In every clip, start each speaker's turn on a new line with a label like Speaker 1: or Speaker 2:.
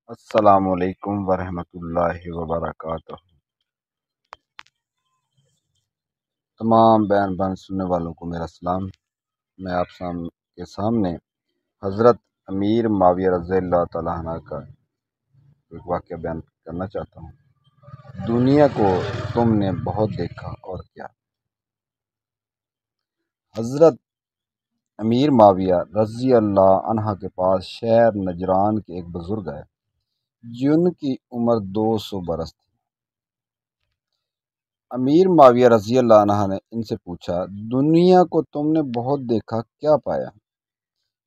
Speaker 1: السلام علیکم ورحمۃ اللہ وبرکاتہ۔ تمام بیان بان سننے والوں کو میرا سلام۔ میں آپ کے سامنے حضرت امیر معاویہ رضی اللہ تعالیٰ عنہ کا ایک واقعہ بیان کرنا چاہتا ہوں۔ دنیا کو تم نے بہت دیکھا اور کیا۔ حضرت امیر معاویہ رضی اللہ عنہ کے پاس شہر نجران کے ایک بزرگ ہے جن کی عمر 200 برس تھی۔ امیر معاویہ رضی اللہ عنہ نے ان سے پوچھا، دنیا کو تم نے بہت دیکھا، کیا پایا؟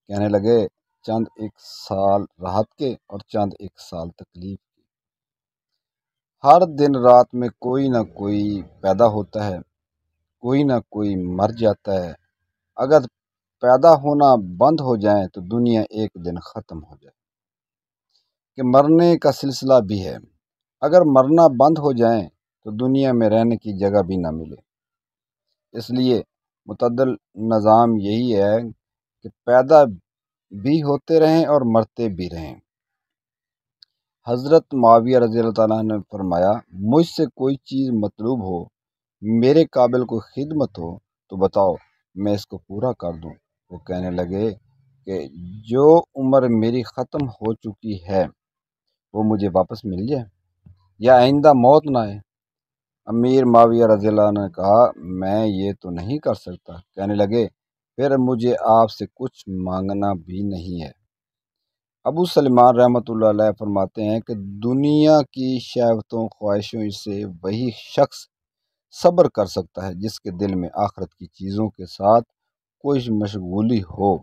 Speaker 1: کہنے لگے، چند ایک سال راحت کے اور چند ایک سال تکلیف کے۔ ہر دن رات میں کوئی نہ کوئی پیدا ہوتا ہے، کوئی نہ کوئی مر جاتا ہے۔ اگر پیدا ہونا بند ہو جائیں تو دنیا ایک دن ختم ہو جائے کہ مرنے کا سلسلہ بھی ہے۔ اگر مرنا بند ہو جائیں تو دنیا میں رہنے کی جگہ بھی نہ ملے۔ اس لیے متعدل نظام یہی ہے کہ پیدا بھی ہوتے رہیں اور مرتے بھی رہیں۔ حضرت معاویہ رضی اللہ تعالیٰ نے فرمایا، مجھ سے کوئی چیز مطلوب ہو، میرے قابل کوئی خدمت ہو تو بتاؤ، میں اس کو پورا کر دوں۔ وہ کہنے لگے کہ جو عمر میری ختم ہو چکی ہے وہ مجھے واپس مل جائے یا آئندہ موت نہ آئے۔ امیر معاویہ رضی اللہ عنہ نے کہا، میں یہ تو نہیں کر سکتا۔ کہنے لگے، پھر مجھے آپ سے کچھ مانگنا بھی نہیں ہے۔ ابو سلیمان رحمۃ اللہ علیہ فرماتے ہیں کہ دنیا کی شہوتوں خواہشوں سے وہی شخص صبر کر سکتا ہے جس کے دل میں آخرت کی چیزوں کے ساتھ کوئی مشغولی ہو۔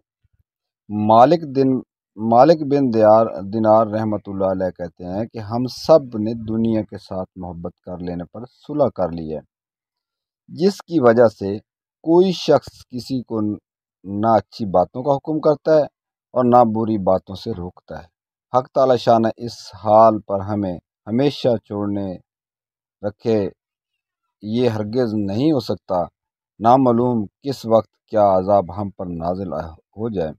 Speaker 1: مالک بن دینار رحمۃ اللہ علیہ کہتے ہیں کہ ہم سب نے دنیا کے ساتھ محبت کر لینے پر صلح کر لی ہے، جس کی وجہ سے کوئی شخص کسی کو نہ اچھی باتوں کا حکم کرتا ہے اور نہ بری باتوں سے روکتا ہے۔ حق تعالی شان اس حال پر ہمیں ہمیشہ چھوڑنے رکھے، یہ ہرگز نہیں ہو سکتا۔ نامعلوم کس وقت کیا عذاب ہم پر نازل ہو جائے۔